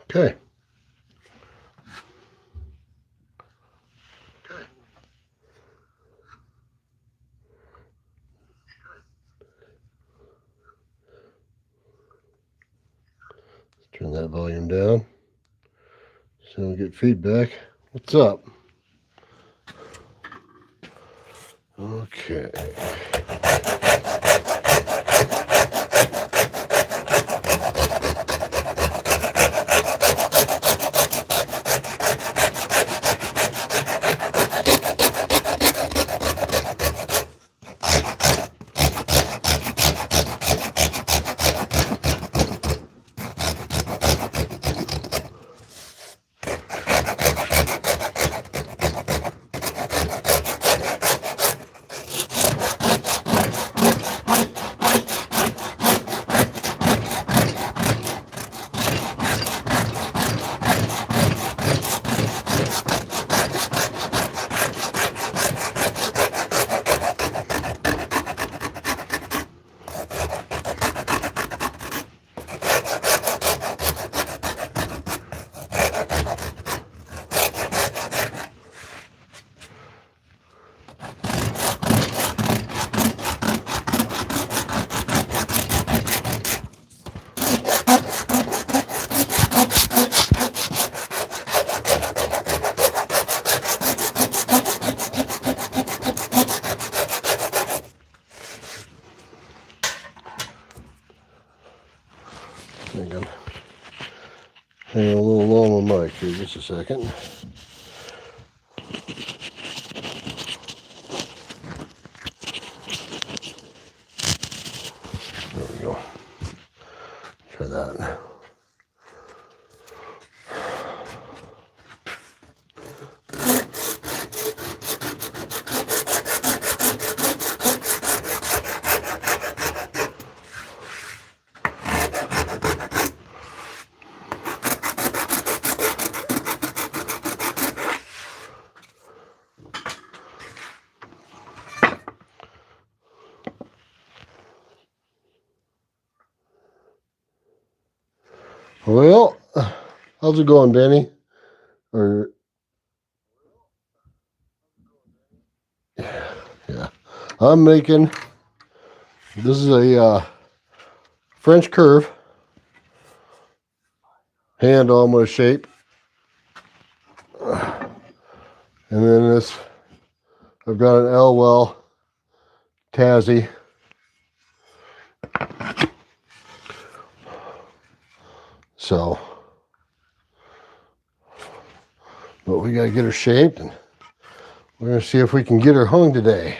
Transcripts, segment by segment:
Okay. Turn that volume down so we get feedback. What's up? Okay. Hang a little low on the mic here just a second. There we go. Try that. Well, how's it going, Benny? Or yeah, I'm making. This is a French curve hand almost shape, and then this. I've got an Elwell Tassie. So, but we gotta get her shaped, and we're gonna see if we can get her hung today.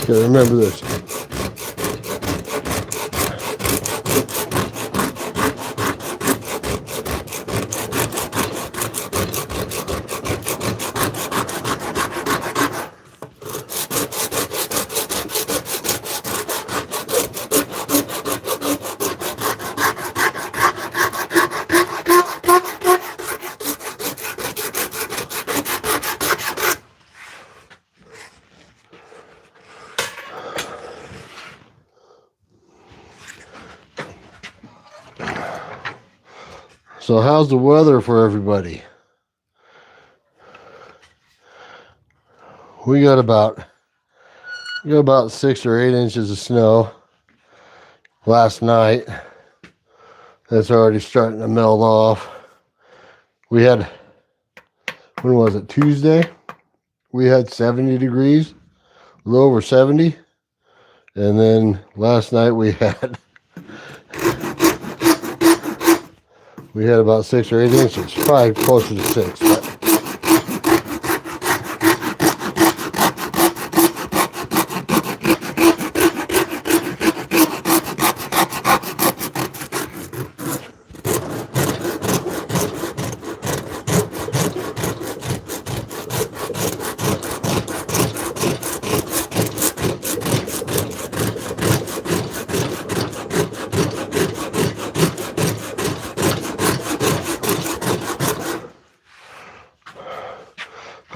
Okay, remember this. So how's the weather for everybody? We got about 6 or 8 inches of snow last night. That's already starting to melt off. We had, when was it, Tuesday? We had 70 degrees, a little over 70. And then last night we had about 6 or 8 inches, probably closer to 6. But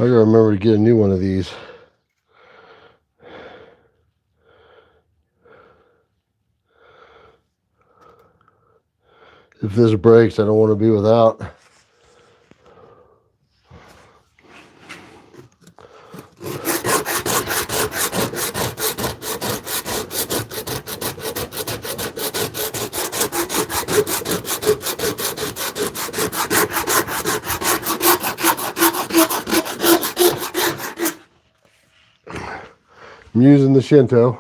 I gotta remember to get a new one of these. If this breaks, I don't want to be without. I'm using the Shinto,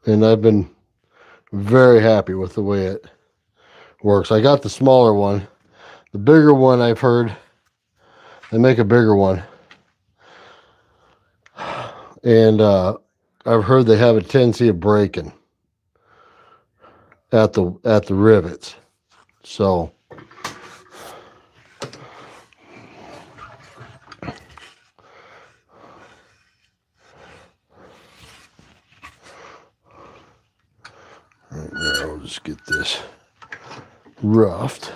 and I've been very happy with the way it works. I got the smaller one. The bigger one, I've heard they make a bigger one, and I've heard they have a tendency of breaking at the rivets. So right now, I'll just get this roughed.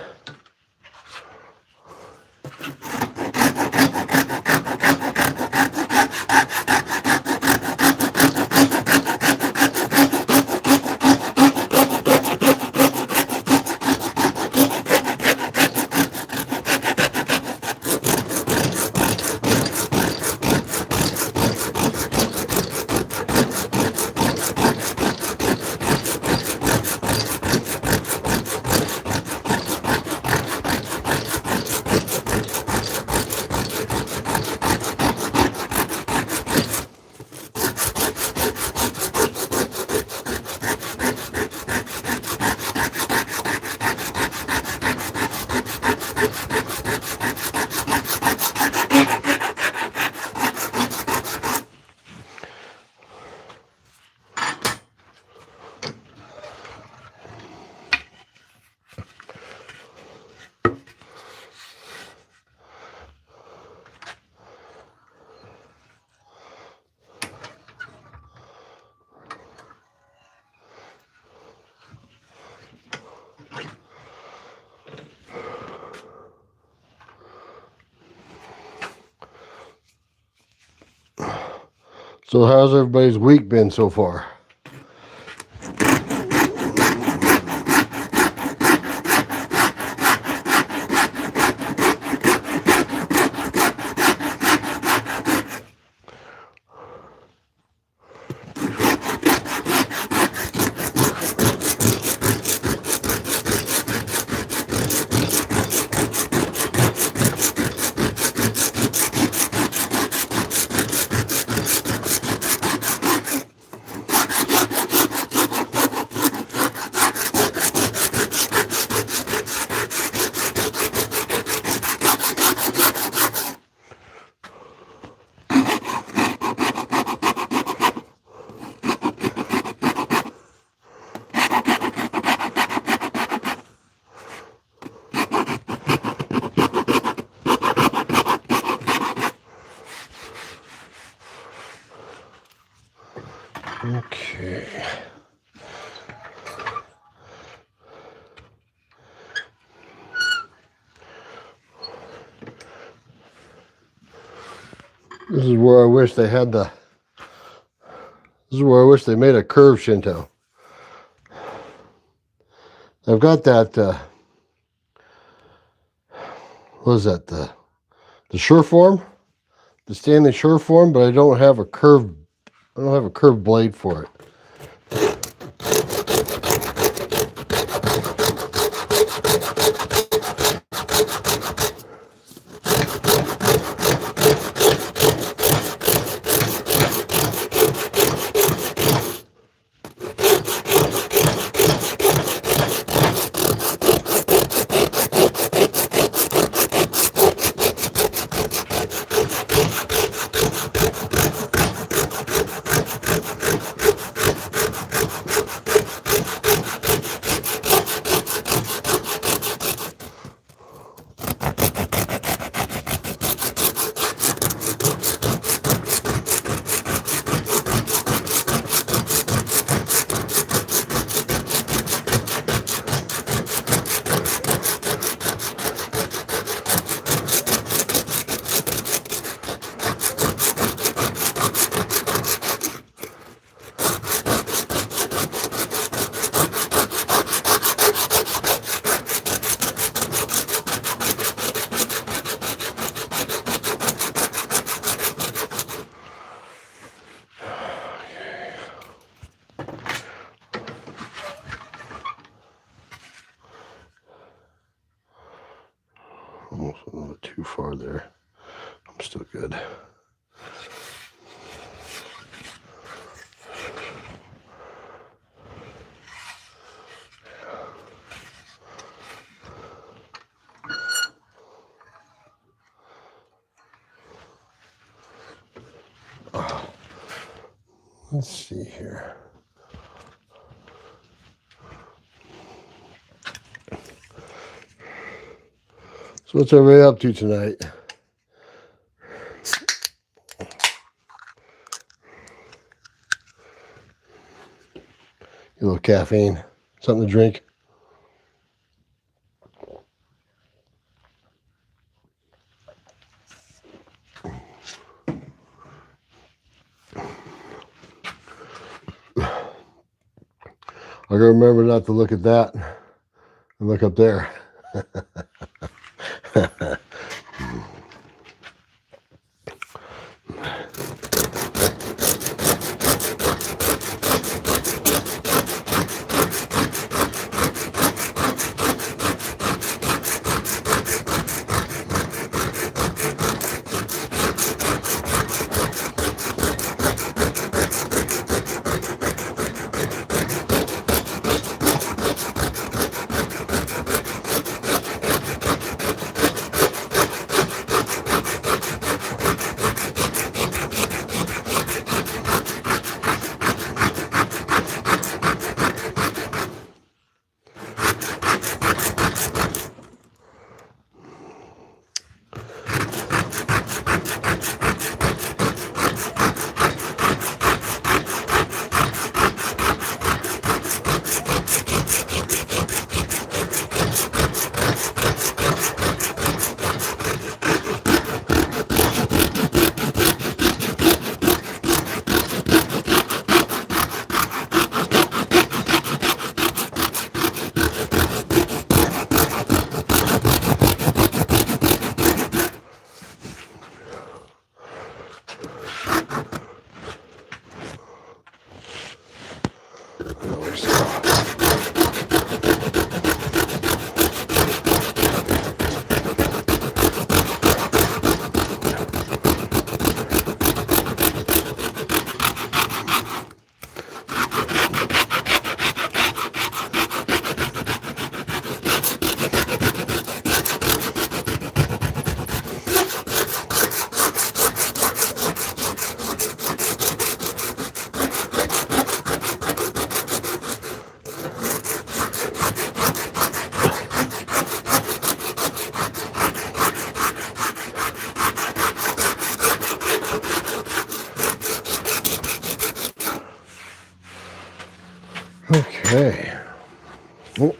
So how's everybody's week been so far? Okay. This is where I wish they had this is where I wish they made a curved Shinto. I've got that. What is that? The Sureform, the Stanley Sureform, but I don't have a curved. I don't have a curved blade for it. Almost a little bit too far there. I'm still good. Let's see here. So what's everybody up to tonight? A little caffeine, something to drink. I gotta remember not to look at that and look up there. Okay. Oh.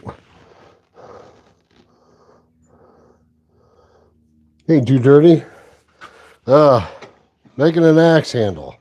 Ain't too dirty. Making an axe handle.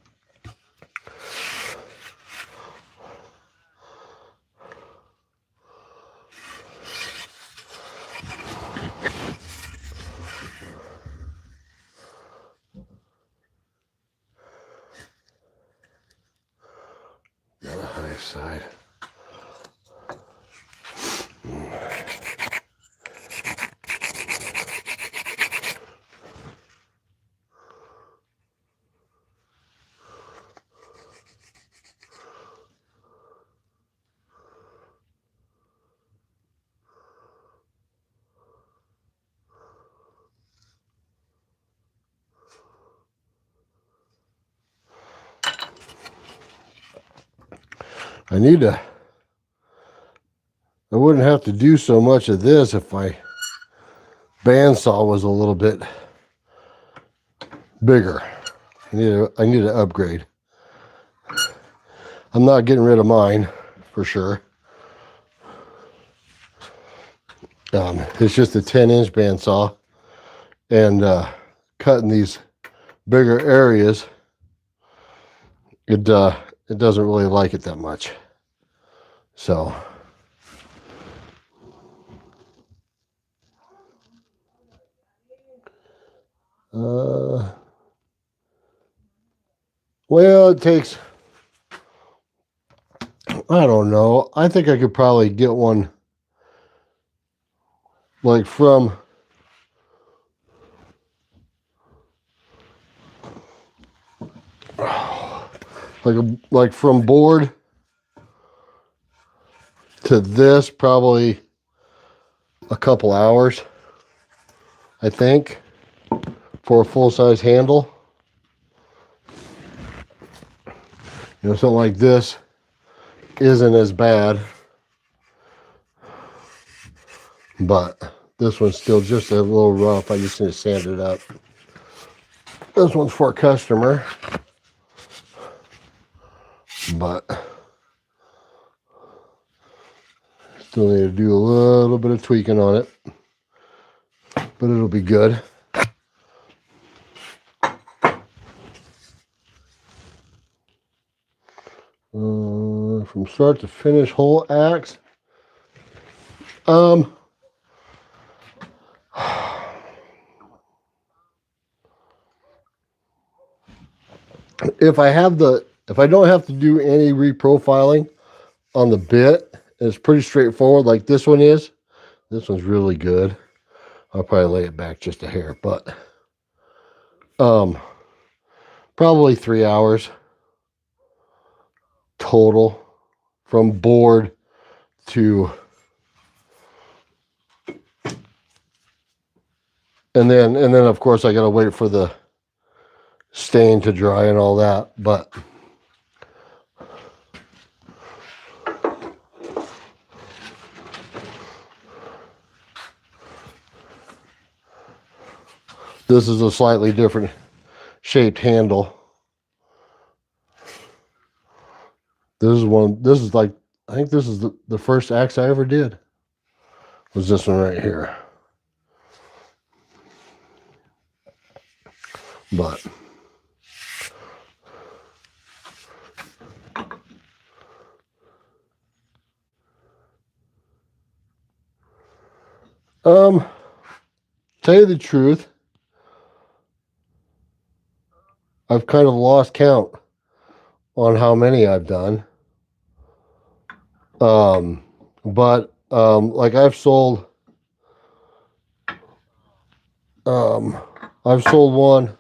I wouldn't have to do so much of this if my bandsaw was a little bit bigger. I need to upgrade. I'm not getting rid of mine for sure. It's just a 10-inch bandsaw, and cutting these bigger areas, it doesn't really like it that much. So well, it takes, I don't know. I think I could probably get one like from like from board to this, probably a couple hours, I think, for a full-size handle. You know, something like this isn't as bad, but this one's still just a little rough. I just need to sand it up. This one's for a customer, but still need to do a little bit of tweaking on it, but it'll be good. From start to finish, whole axe. If I don't have to do any reprofiling on the bit, it's pretty straightforward like this one is. This one's really good. I'll probably lay it back just a hair, but probably 3 hours total from board to, and then of course I gotta wait for the stain to dry and all that, but this is a slightly different shaped handle. This is like, I think this is the first axe I ever did, was this one right here. But tell you the truth, I've kind of lost count on how many I've done. Like I've sold one.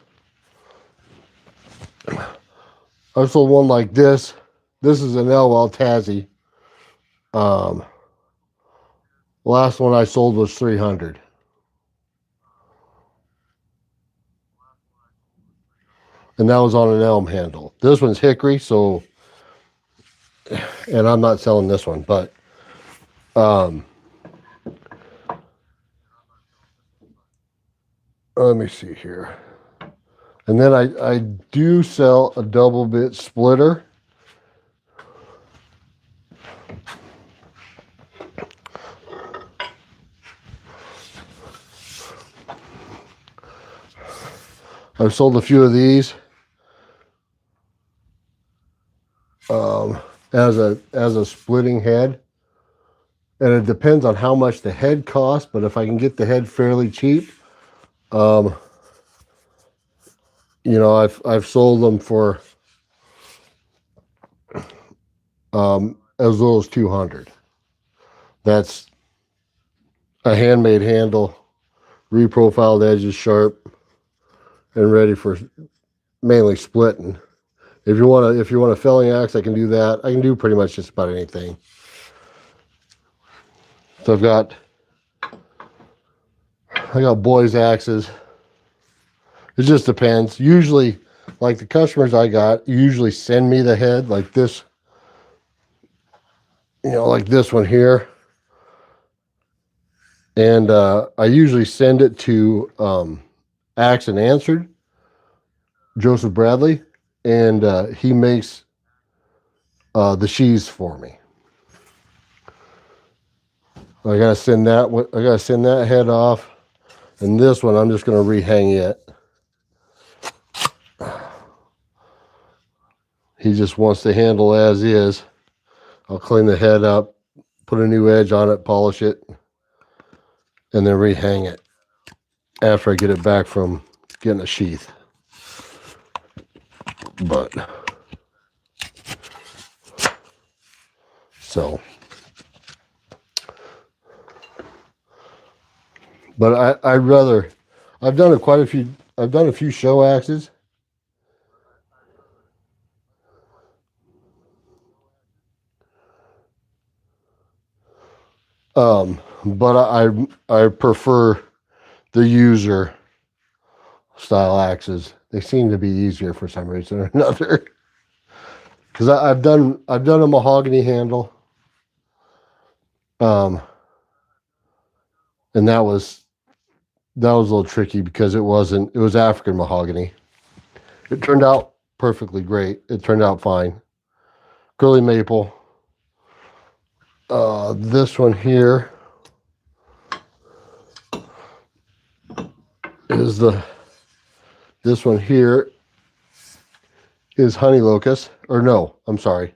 I've sold one like this. This is an LL Tassie. Last one I sold was 300. And that was on an elm handle. This one's hickory, so, and I'm not selling this one, but let me see here. And then I do sell a double bit splitter. I've sold a few of these as a splitting head, and it depends on how much the head costs. But if I can get the head fairly cheap, you know, I've sold them for as low as 200. That's a handmade handle, reprofiled edges sharp, and ready for mainly splitting. If you want a felling axe, I can do that. I can do pretty much just about anything. So I got boys axes. It just depends. Usually, like the customers I got usually send me the head like this. you know, like this one here. And I usually send it to Axe and Answered, Joseph Bradley, and he makes the sheaths for me. I gotta send that. I gotta send that head off, and this one I'm just gonna rehang it. He just wants the handle as is. I'll clean the head up, put a new edge on it, polish it, and then rehang it after I get it back from getting a sheath. But so, but I'd rather. I've done quite a few. I've done a few show axes. But I prefer the user style axes. They seem to be easier for some reason or another. Because I've done a mahogany handle, and that was a little tricky because it was African mahogany. It turned out perfectly great. It turned out fine. Curly maple. This one here is this one here is honey locust, or no, I'm sorry.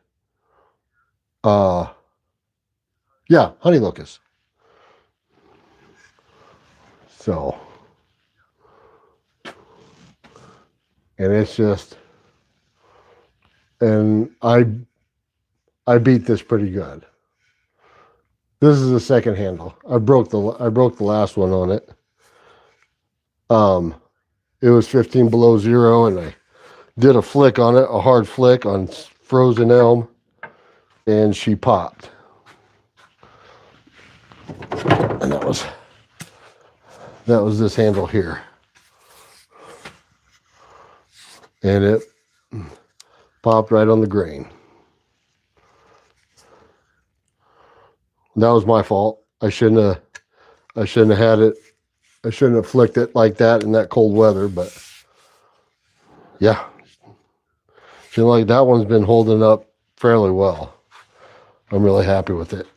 Yeah, honey locust. So, and it's just, and I beat this pretty good. This is the second handle. I broke the last one on it. It was 15 below zero, and I did a flick on it, a hard flick on frozen elm, and she popped. And that was this handle here. And it popped right on the grain. That was my fault. I shouldn't have had it. I shouldn't have flicked it like that in that cold weather, but yeah. Seems like that one's been holding up fairly well. I'm really happy with it.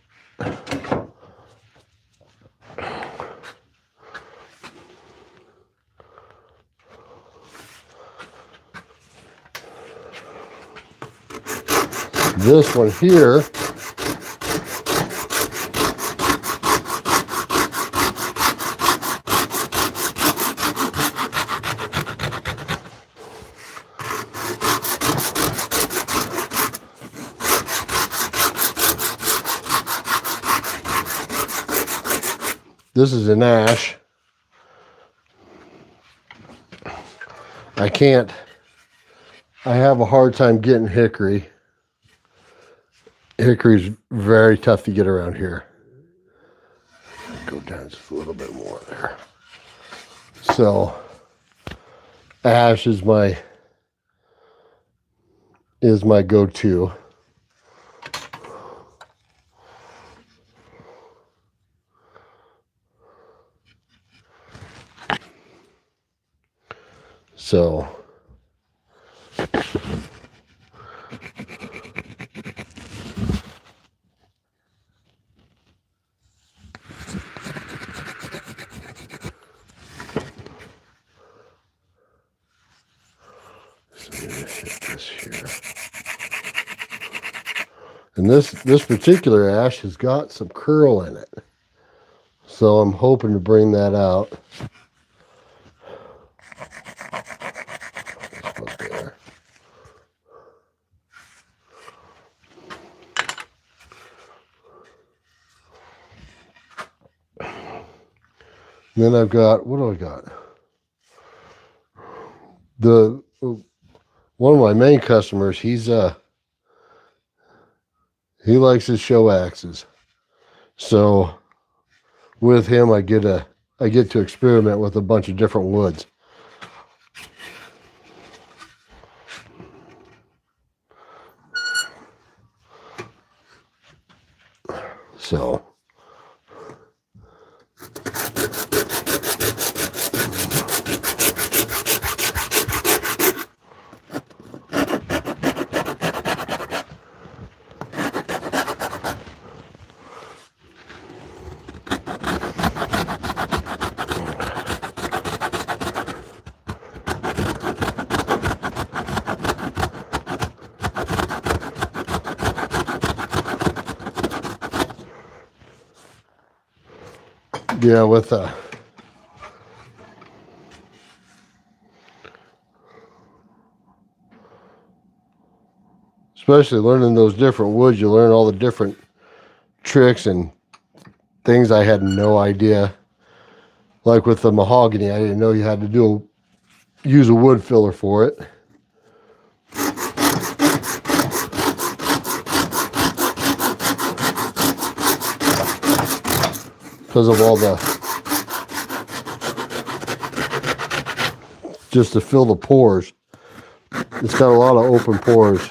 This one here this is an ash. I have a hard time getting hickory. Hickory's very tough to get around here. Go down just a little bit more there. So ash is my go-to. So and this particular ash has got some curl in it. So I'm hoping to bring that out. There. Then I've got, what do I got? One of my main customers, he likes his show axes. So with him I get to experiment with a bunch of different woods. So yeah, with especially learning those different woods, you learn all the different tricks and things I had no idea. Like with the mahogany, I didn't know you had to use a wood filler for it. Because of all just to fill the pores. It's got a lot of open pores.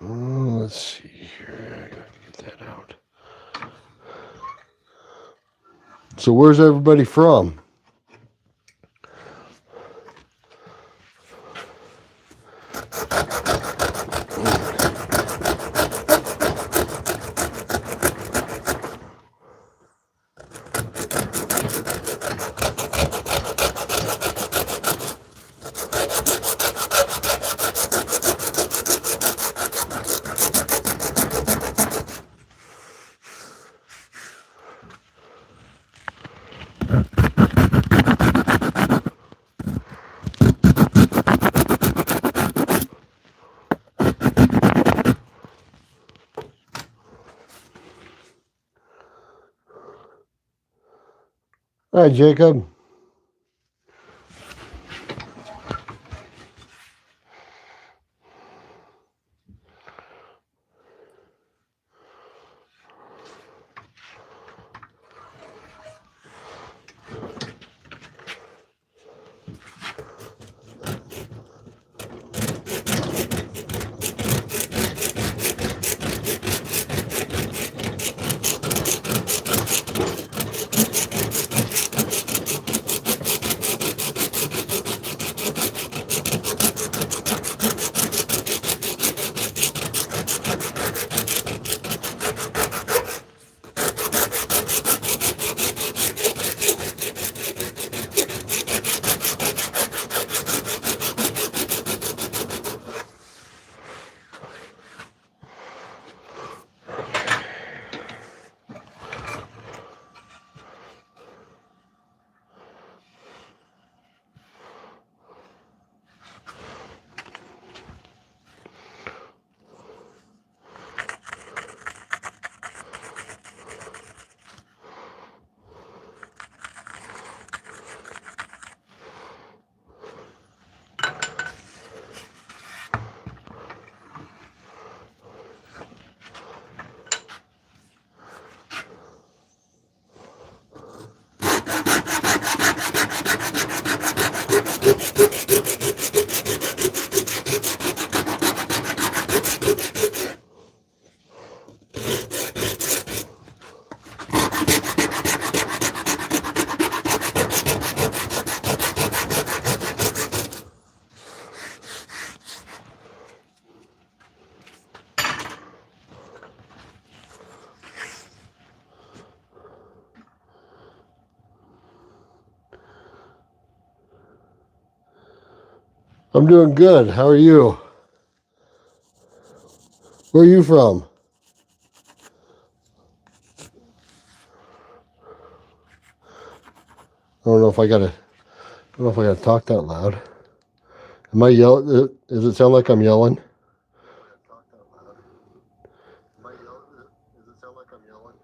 Let's see here. I gotta get that out. So where's everybody from? Hi, Jacob. I'm doing good. How are you? Where are you from? I don't know if I gotta. I don't know if I gotta talk that loud. Am I yelling? Does it sound like I'm yelling? Does it sound like I'm yelling?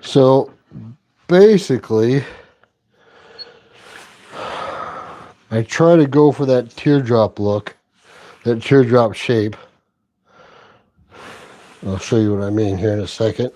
So basically, I try to go for that teardrop look, that teardrop shape. I'll show you what I mean here in a second.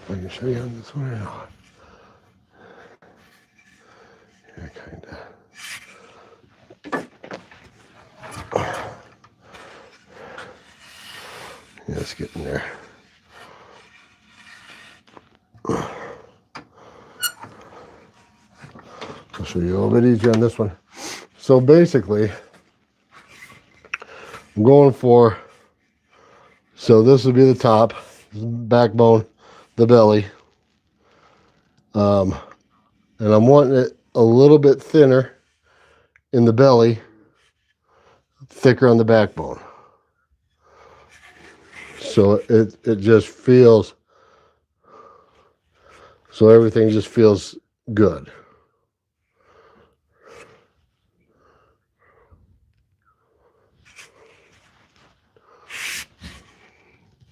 I can show you on this one or not. Yeah, kind of. Yeah, it's getting there. I'll show you a little bit easier on this one. So basically, I'm going for, so this would be the top, backbone, the belly. And I'm wanting it a little bit thinner in the belly, thicker on the backbone. So it just feels, so everything just feels good.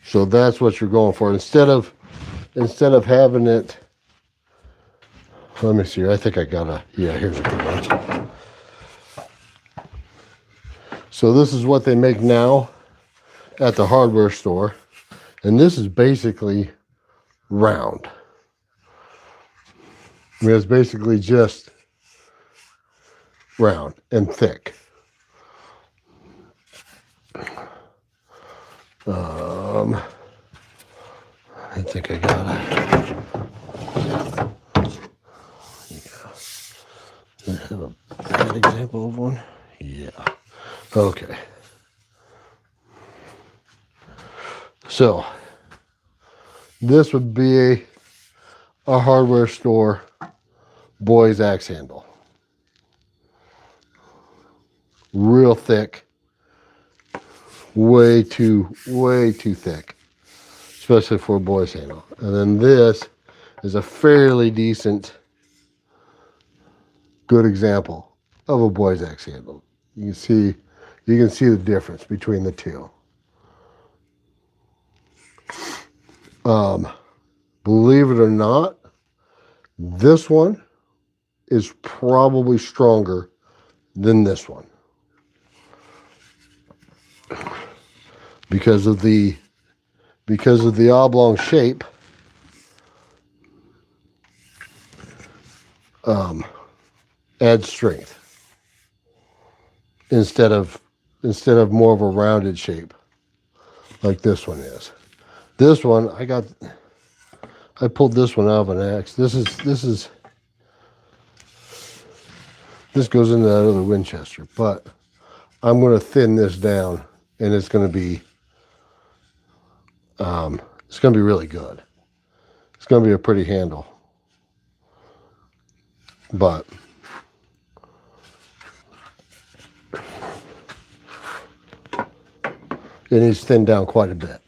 So that's what you're going for. Instead of having it, let me see. I think I got a, yeah, here's a good one. So this is what they make now at the hardware store. And this is basically round. I mean, it's basically just round and thick. I think I got it. Yeah. I have a bad example of one. Yeah. Okay. So this would be a hardware store boy's axe handle. Real thick. Way too thick. Especially for a boy's handle. And then this is a fairly decent, good example of a boy's axe handle. You can see the difference between the two. Believe it or not, this one is probably stronger than this one because of the oblong shape. adds strength instead of more of a rounded shape like this one is. This one I pulled this one out of an axe. This goes into that other Winchester, but I'm going to thin this down, and it's going to be really good. It's going to be a pretty handle, but it needs thinned down quite a bit.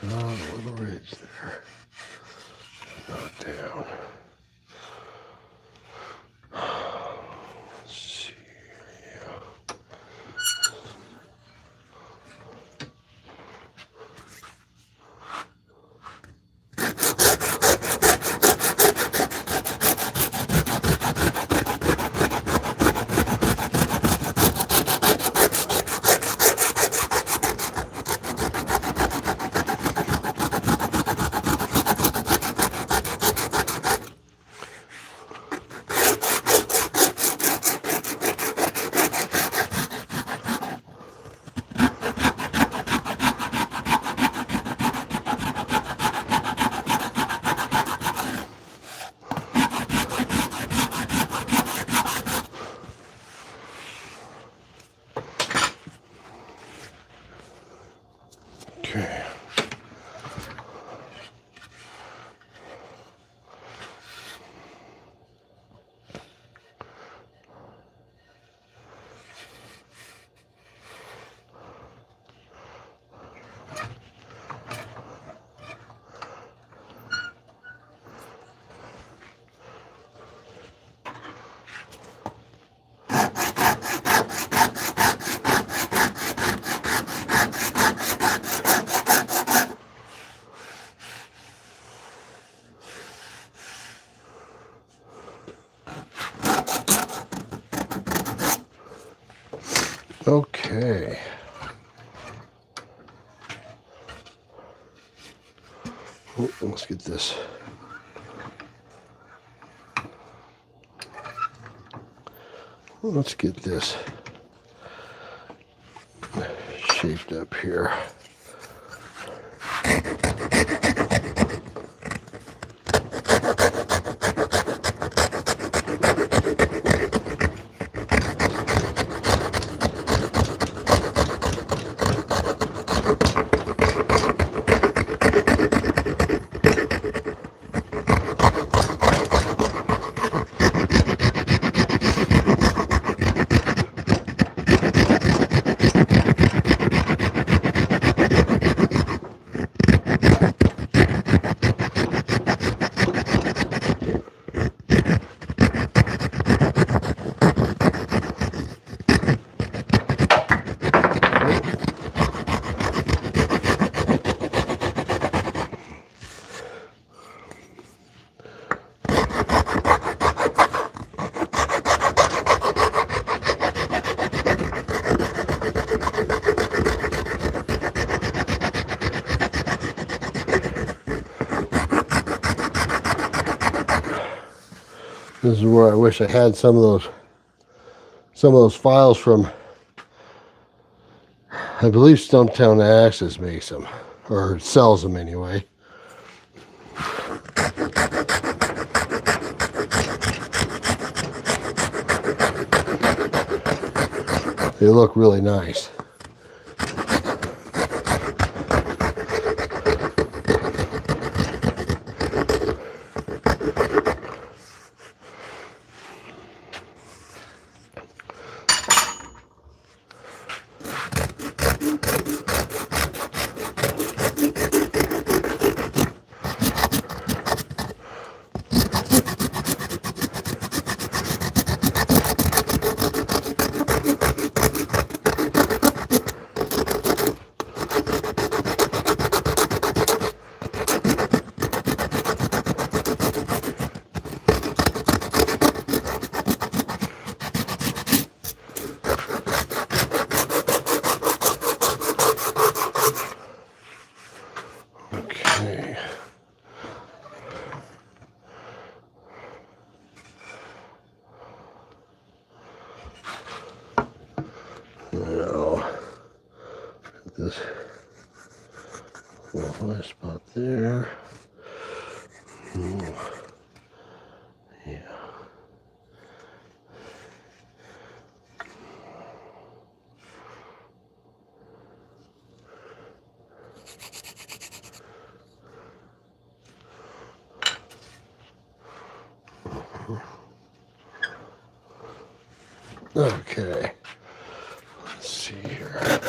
A little ridge there, not down. Let's see. Okay. Okay. Oh, let's get this. Let's get this shaped up here. This is where I wish I had some of those files from, I believe Stumptown Axis makes them, or sells them anyway. They look really nice. Okay. Now, this little high spot there. Yeah. Okay. Let's see here.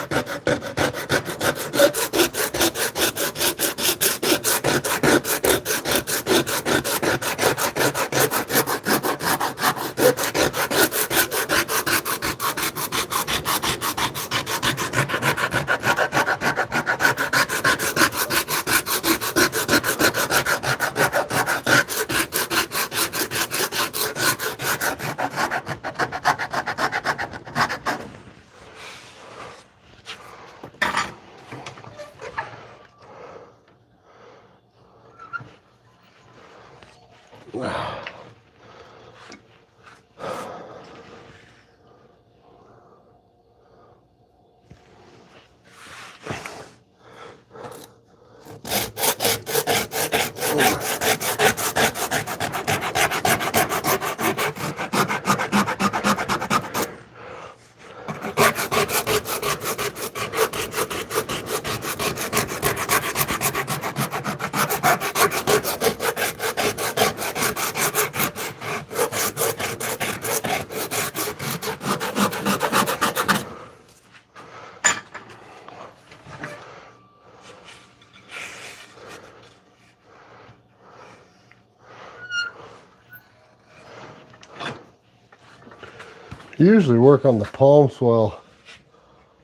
Usually work on the palm swell.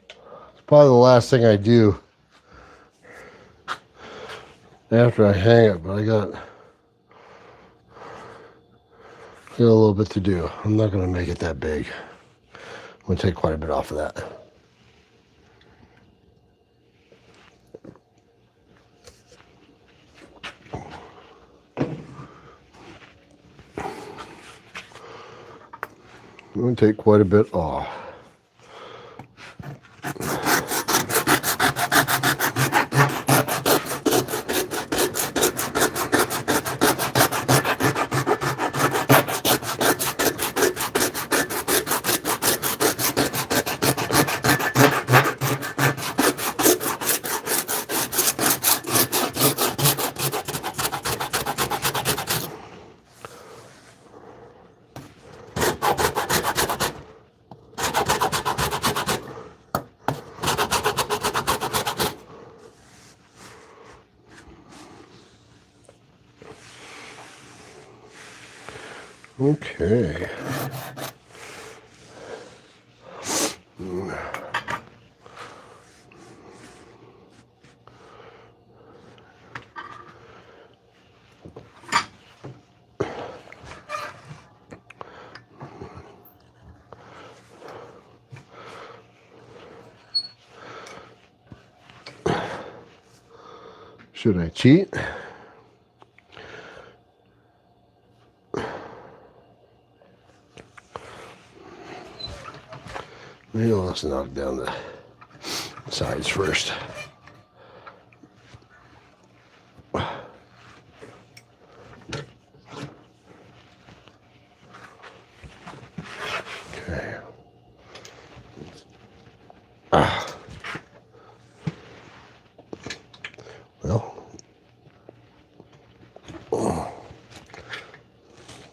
It's probably the last thing I do after I hang it, but I got a little bit to do. I'm not going to make it that big. I'm going to take quite a bit off of that. I'm going to take quite a bit off. Okay. Should I cheat? Maybe let's knock down the sides first. Okay. Well.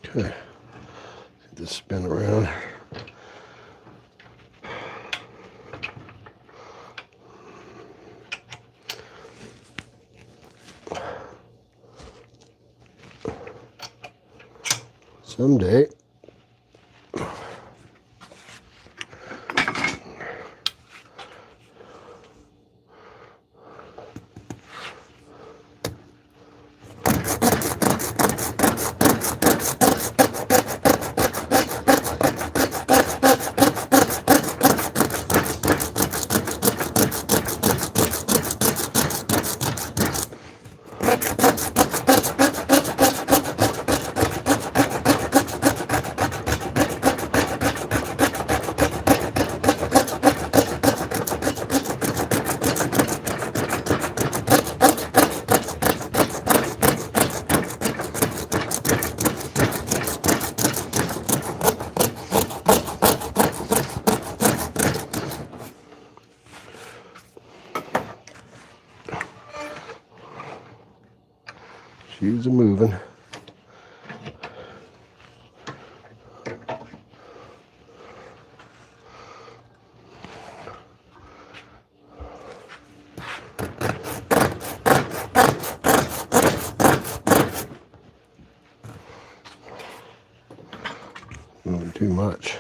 Okay. Get this spin around. Someday. Shoes are moving. Moving too much.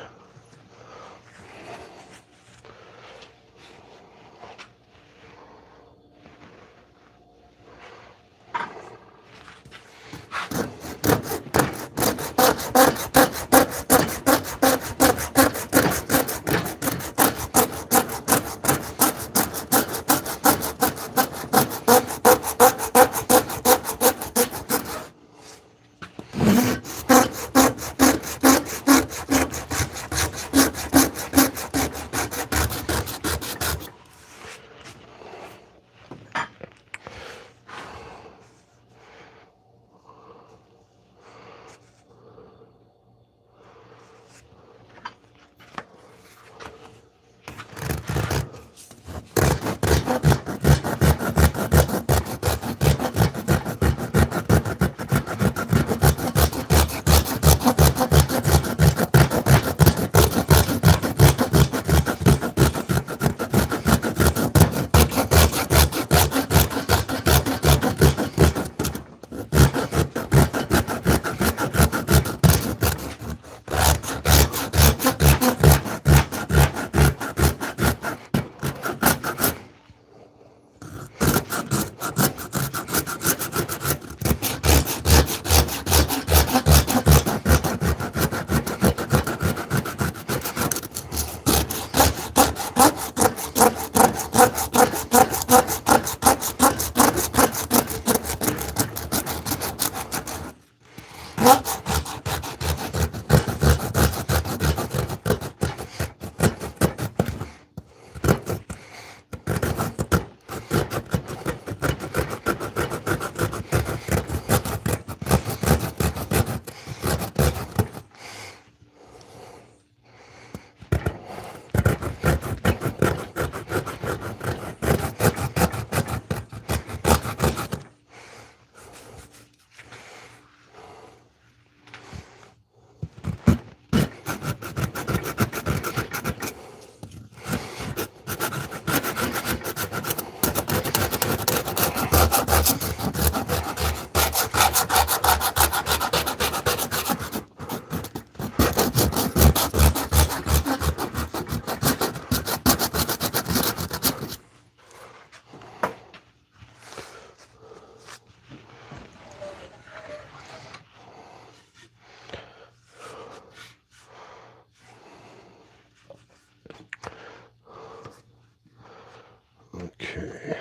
Okay.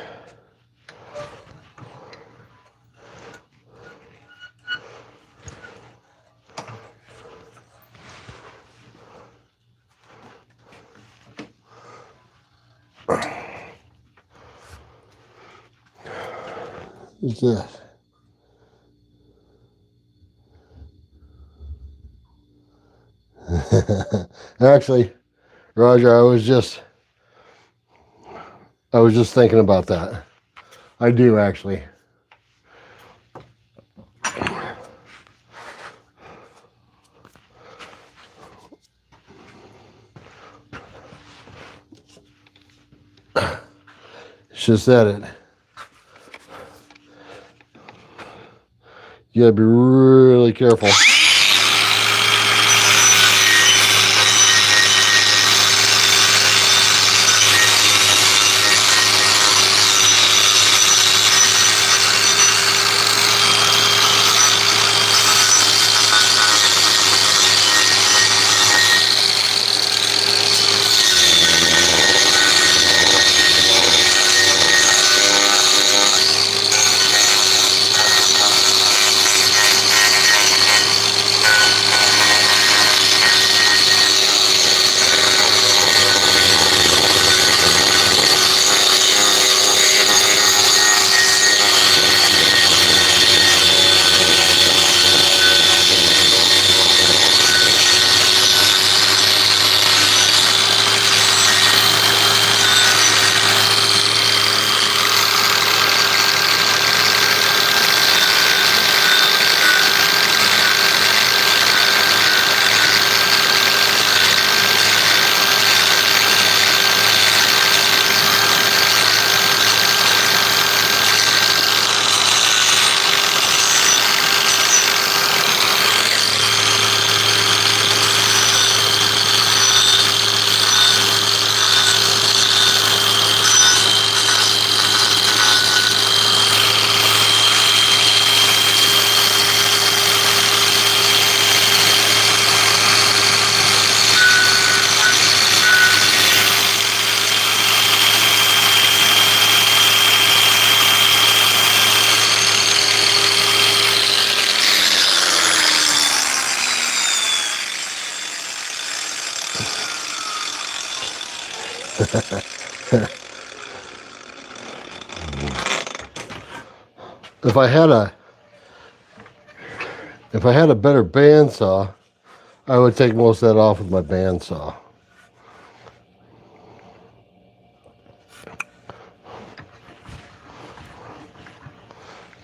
What's this? Actually, Roger, I was just thinking about that. I do actually. It's just that you gotta be really careful. If I had a better bandsaw, I would take most of that off with my bandsaw.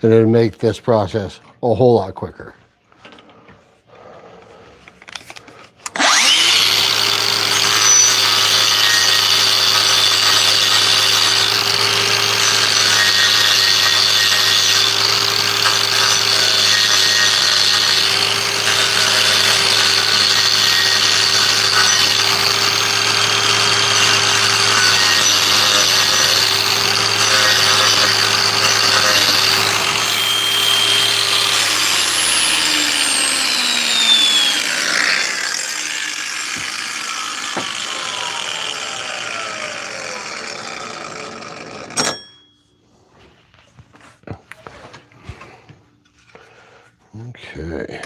And it would make this process a whole lot quicker. Okay.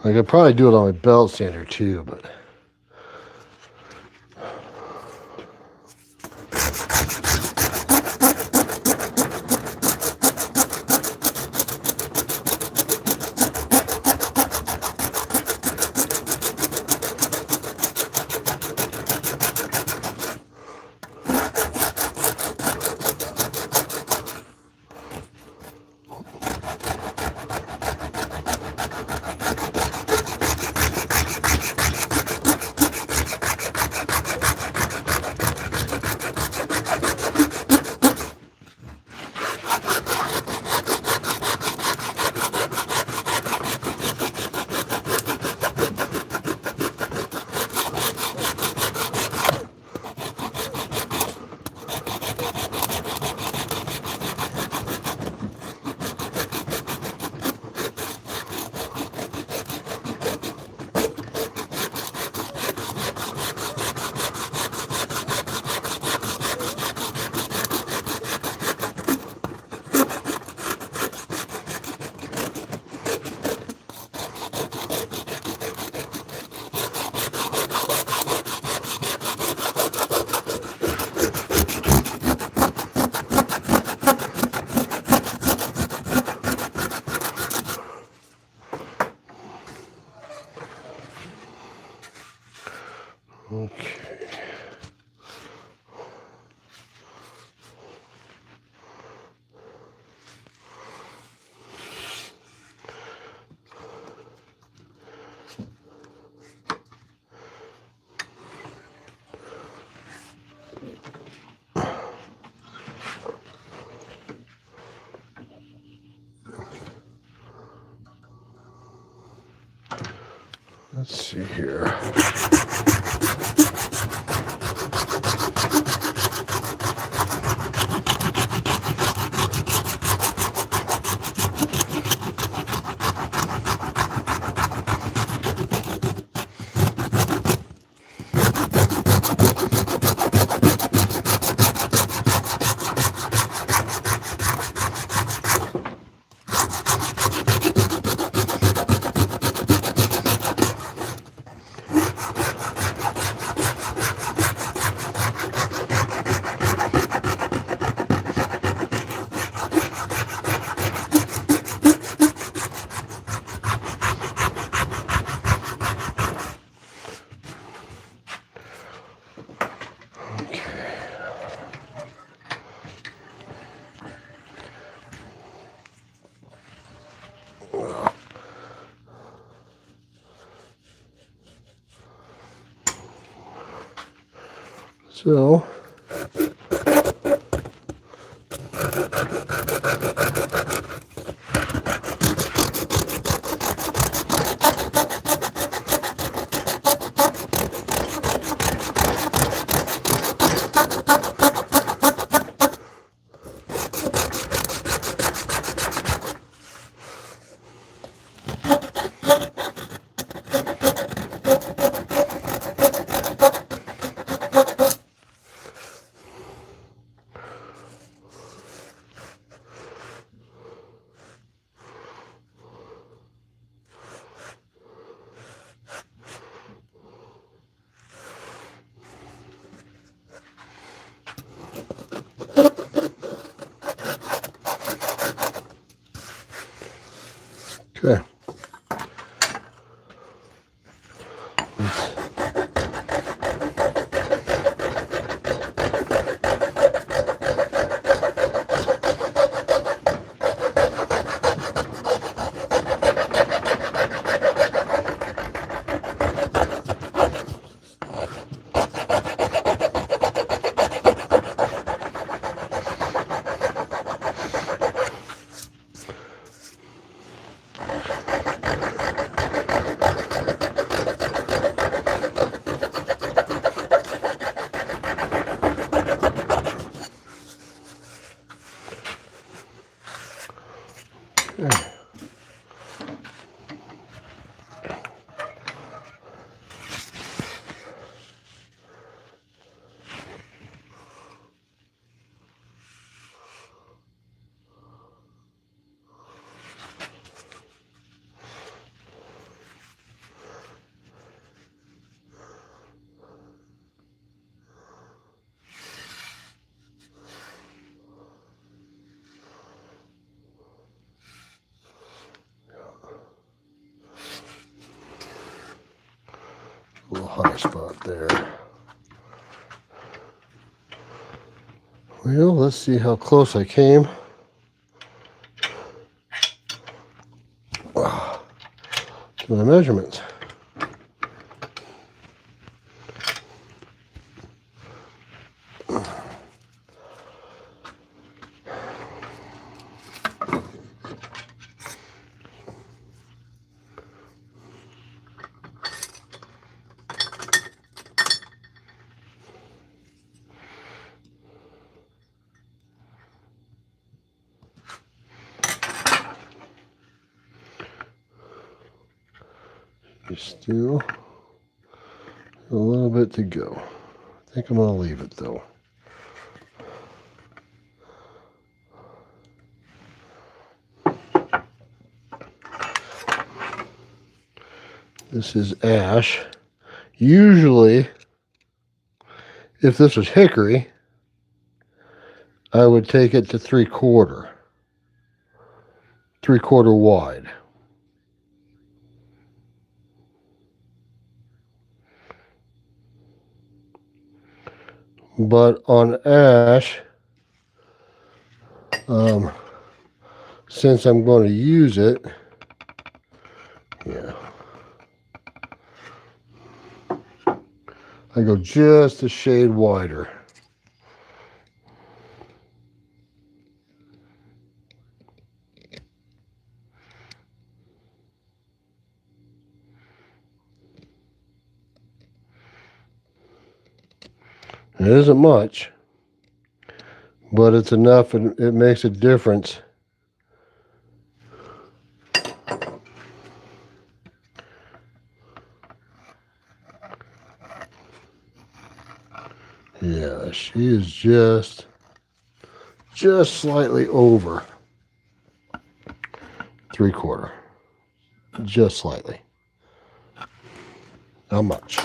I could probably do it on my belt sander too, but okay. Let's see here. So okay. A little high spot there. Well, let's see how close I came. To my measurements. Still a little bit to go. I think I'm going to leave it though. This is ash. Usually, if this was hickory, I would take it to 3/4 wide. But on ash, since I'm going to use it, yeah, I go just a shade wider. It isn't much, but it's enough and it makes a difference. Yeah, she is just slightly over 3/4. Just slightly. Not much.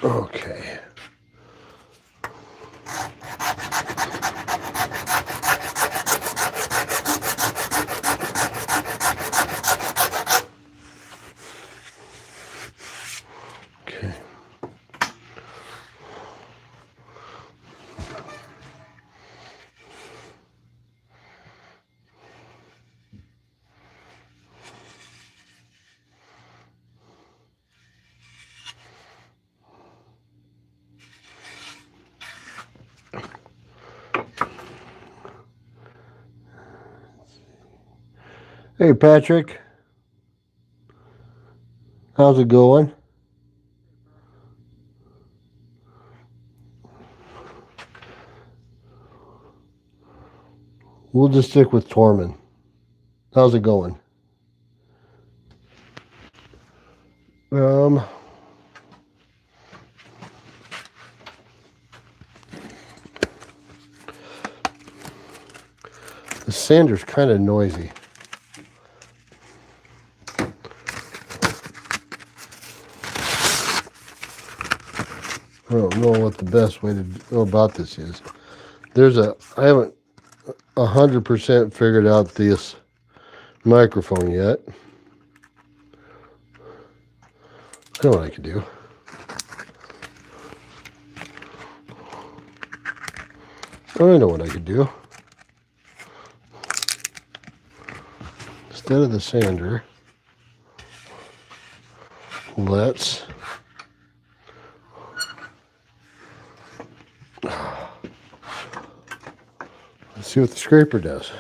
Okay. Okay. Hey Patrick, how's it going? We'll just stick with Tormund. How's it going? Um, the sander's kind of noisy. I don't know what the best way to go about this is. I haven't 100% figured out this microphone yet. I know what I could do. I know what I could do. Instead of the sander, let's see what the scraper does.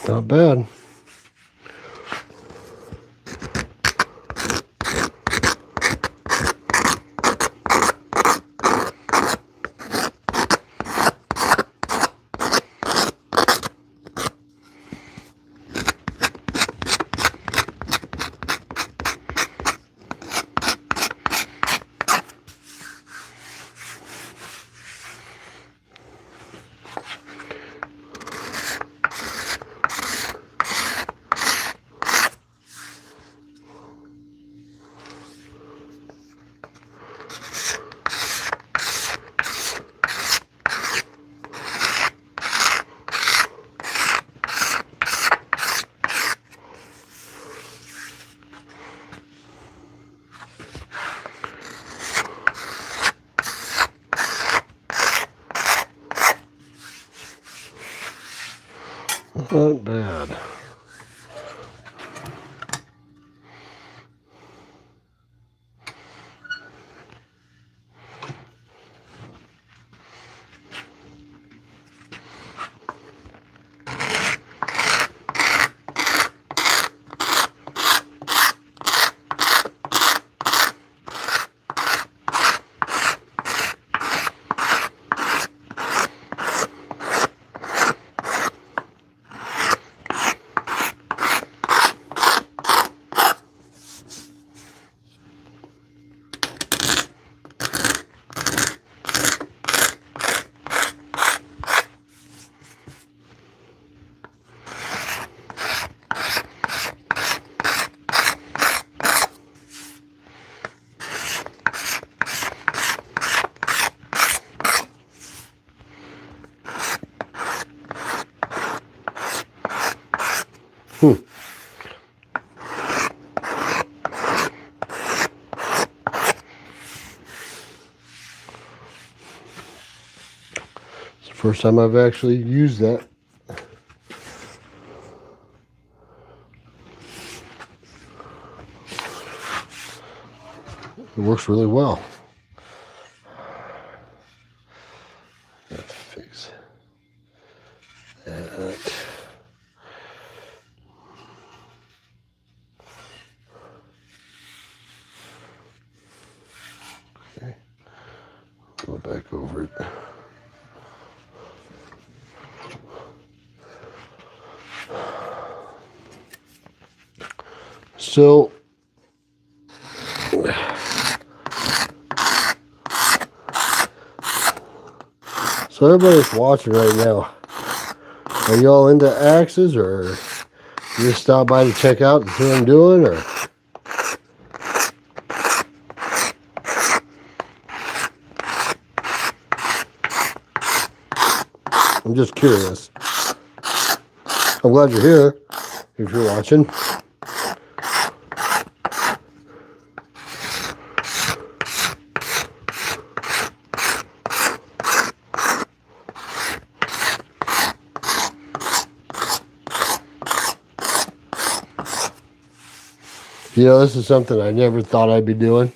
Not bad. Not bad. It's the first time I've actually used that. It works really well. Fix that. Okay. Go back over it. So So everybody that's watching right now, are y'all into axes, or you just stop by to check out and see what I'm doing, or? I'm just curious. I'm glad you're here, if you're watching. You know, this is something I never thought I'd be doing,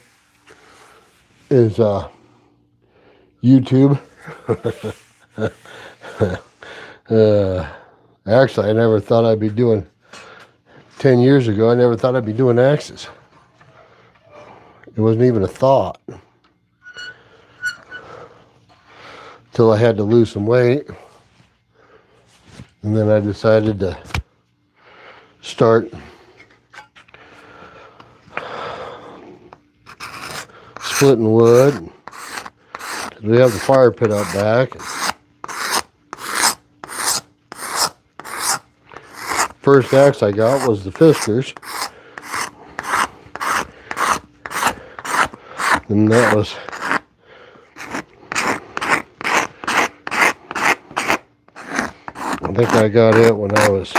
is YouTube. Actually, I never thought I'd be doing, 10 years ago, I never thought I'd be doing axes. It wasn't even a thought. Till I had to lose some weight. And then I decided to start splitting wood. We have the fire pit out back. First axe I got was the Fiskars. And that was I think I got it when I was,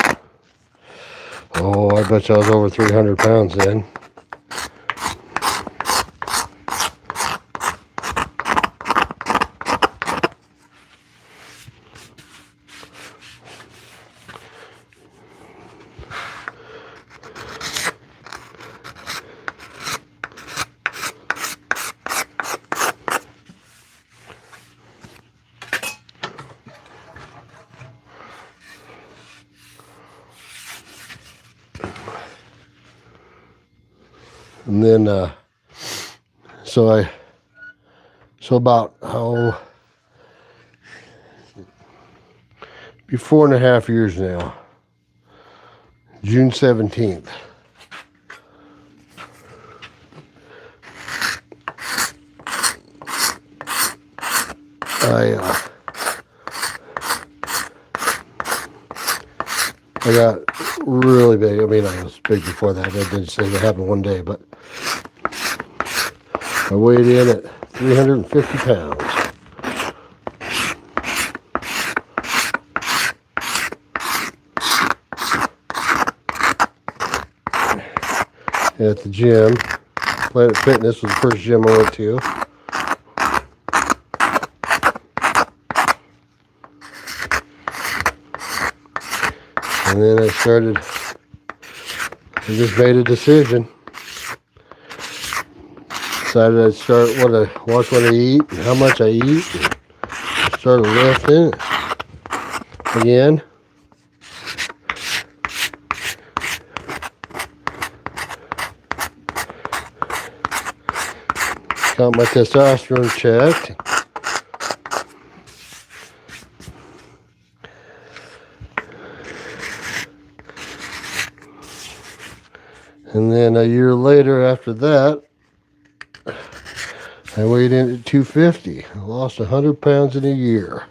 I bet you I was over 300 pounds then. And then, so about, be 4.5 years now, June 17th. I got really big. I mean, I was big before that. I didn't say that happened one day, but I weighed in at 350 pounds. At the gym. Planet Fitness was the first gym I went to. And then I just made a decision. Decided I'd start watch what I eat and how much I eat. And started lifting again. Got my testosterone checked. And then a year later after that, I weighed in at 250. I lost 100 pounds in a year.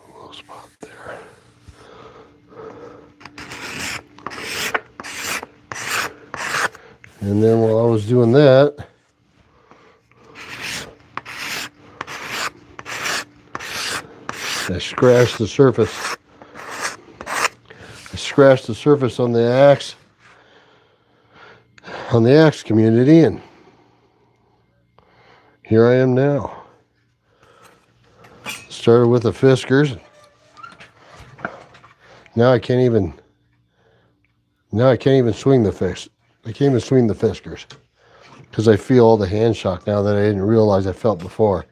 Little spot there. And then while I was doing that, I scratched the surface. I scratched the surface on the axe community, and here I am now. Started with the Fiskars. Now I can't even swing the fist. I can't even swing the Fiskars because I feel all the hand shock now that I didn't realize I felt before.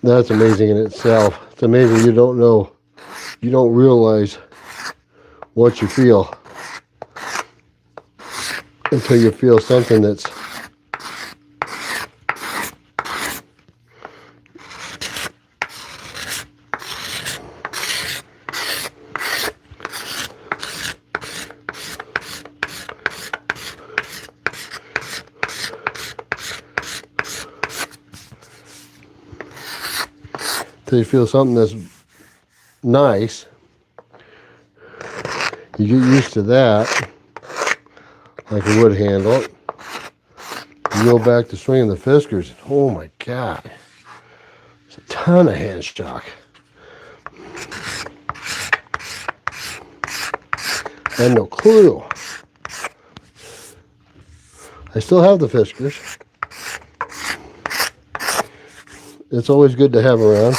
That's amazing in itself. It's amazing you don't know you don't realize what you feel until you feel something that's until you feel something that's nice. You get used to that, like a wood handle. You go back to swinging the Fiskars. Oh my God. It's a ton of hand shock. I had no clue. I still have the Fiskars. It's always good to have around.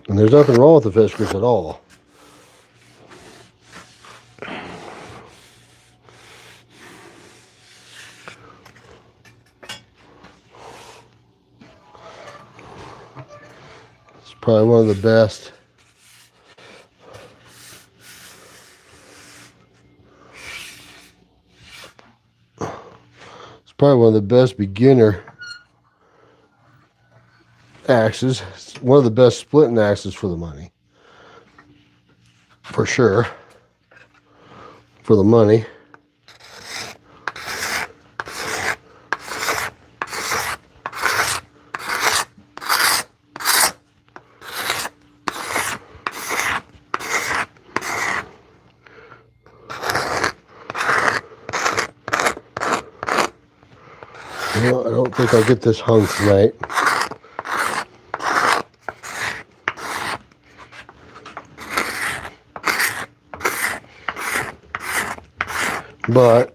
And there's nothing wrong with the Fiskars at all. It's probably one of the best. It's probably one of the best beginner axes. It's one of the best splitting axes for the money. For sure. For the money. Well, I don't think I'll get this hung tonight. But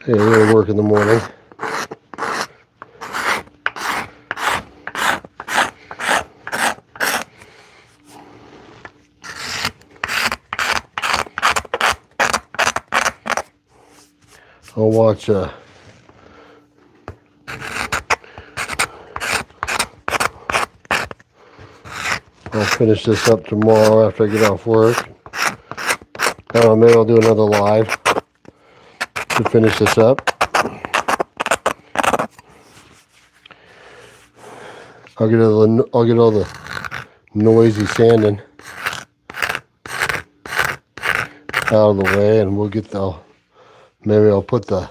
hey, I'm going to work in the morning. I'll watch I'll finish this up tomorrow after I get off work. Maybe I'll do another live to finish this up. I'll get all the noisy sanding out of the way, and we'll get maybe I'll put the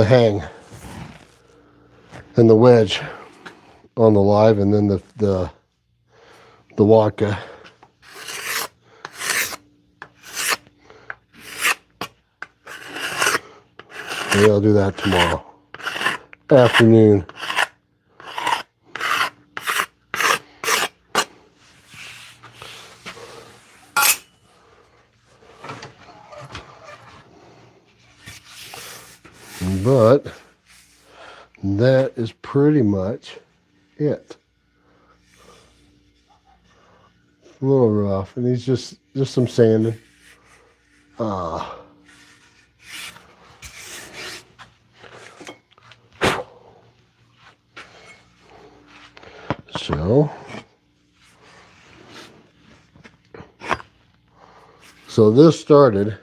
hang and the wedge on the live, and then the Watka. Maybe I'll do that tomorrow afternoon. But that is pretty much it. A little rough, and he's just some sanding. So this started,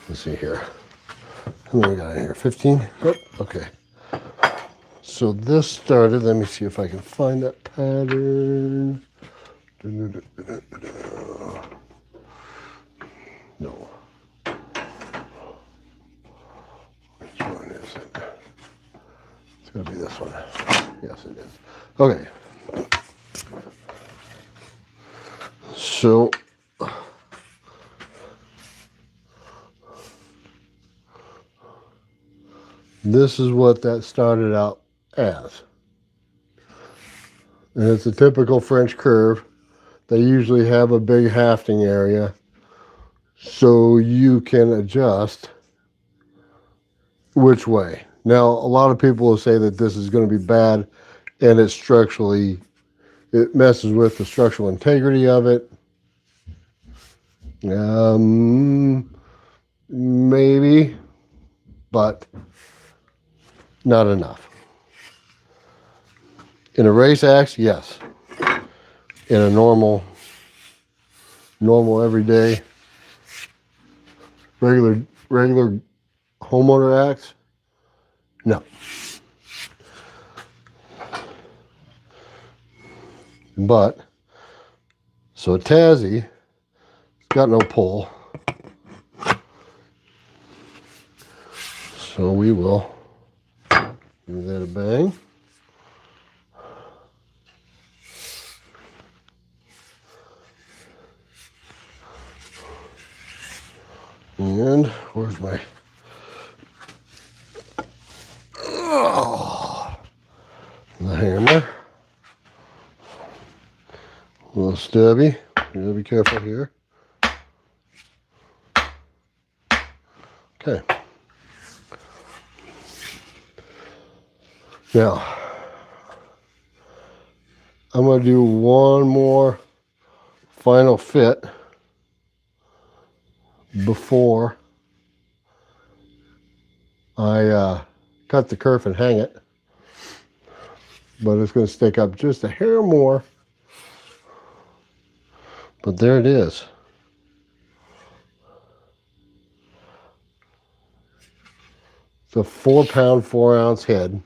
let's see here. How many we got in here? 15? Yep, okay. So this started, let me see if I can find that pattern. No. Which one is it? It's going to be this one. Yes, it is. Okay. So this is what that started out as. And it's a typical French curve. They usually have a big hafting area so you can adjust which way. Now, a lot of people will say that this is going to be bad and it messes with the structural integrity of it. maybe, but not enough. In a race axe, yes. In a normal everyday, regular homeowner axe, no. But, so a Tassie, it's got no pull. So we will give that a bang. And where's my, the hammer. A little stubby. You gotta be careful here. Okay. Now, I'm going to do one more final fit before I cut the kerf and hang it. But it's going to stick up just a hair more. But there it is. It's a 4-pound, 4-ounce head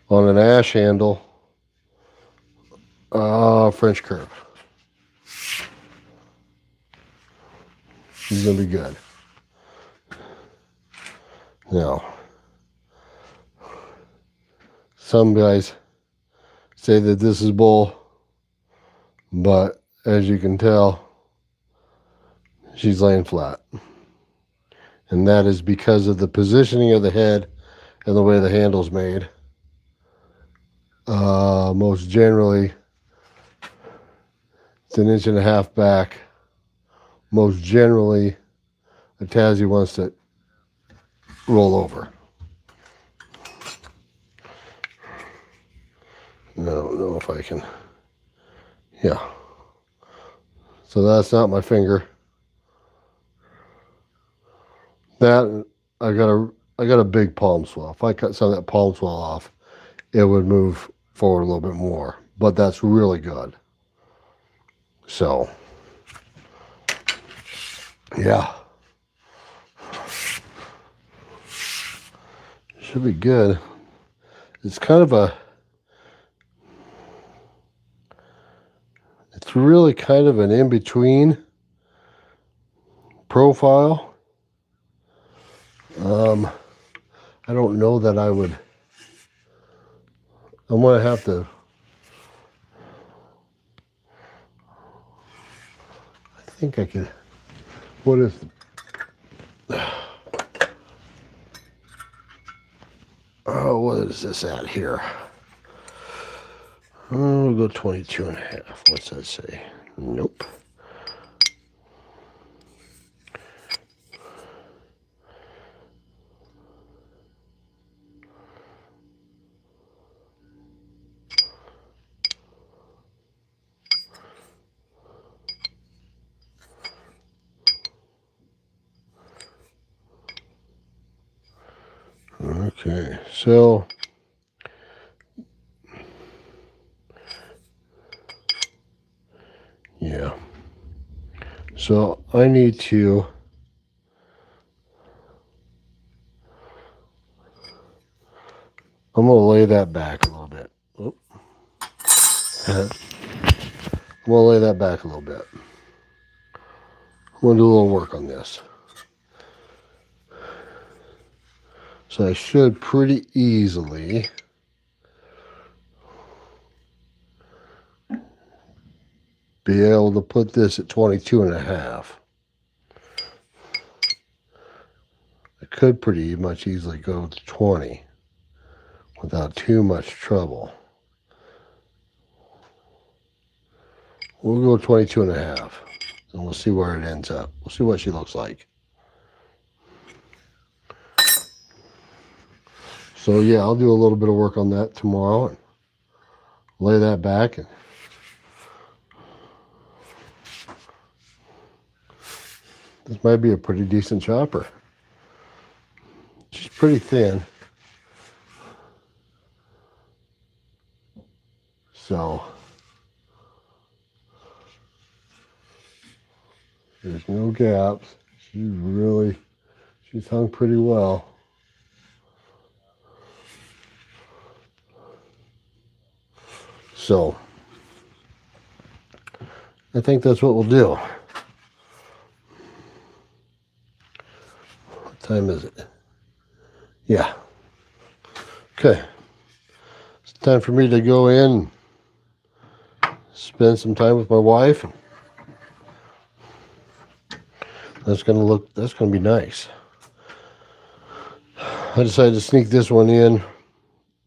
on an ash handle French curve. It's going to be good. Now, some guys say that this is bull, but as you can tell, she's laying flat. And that is because of the positioning of the head and the way the handle's made. Most generally, it's 1.5 inches back. Most generally, a Tassie wants to roll over. I don't know if I can. Yeah. So that's not my finger. That I got a big palm swell. If I cut some of that palm swell off, it would move forward a little bit more. But that's really good. So, yeah. Should be good. It's kind of a, it's really kind of an in-between profile. I don't know that I would, I'm going to have to, I think I could, what is, oh, what is this at here? Oh, we'll go 22.5. What's that say? Nope. Okay, so yeah. So I need to I'm going to lay that back a little bit. Oh. I'm going to lay that back a little bit. I'm going to do a little work on this. So I should pretty easily be able to put this at 22.5. I could pretty much easily go to 20 without too much trouble. We'll go 22.5 and we'll see where it ends up. We'll see what she looks like. So yeah, I'll do a little bit of work on that tomorrow and lay that back. And This might be a pretty decent chopper. She's pretty thin. So there's no gaps. She's hung pretty well. So I think that's what we'll do. What time is it? Yeah. Okay. It's time for me to go in, spend some time with my wife. That's gonna be nice. I decided to sneak this one in.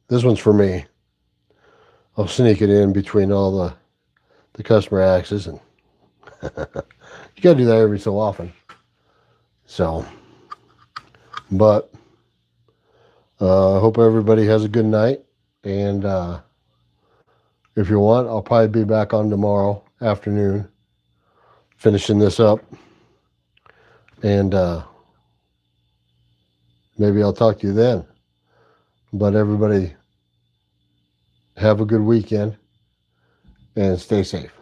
This one's for me. I'll sneak it in between all the customer axes, and you gotta do that every so often. So, but I hope everybody has a good night, and if you want, I'll probably be back on tomorrow afternoon, finishing this up, and maybe I'll talk to you then. But everybody, have a good weekend and stay safe.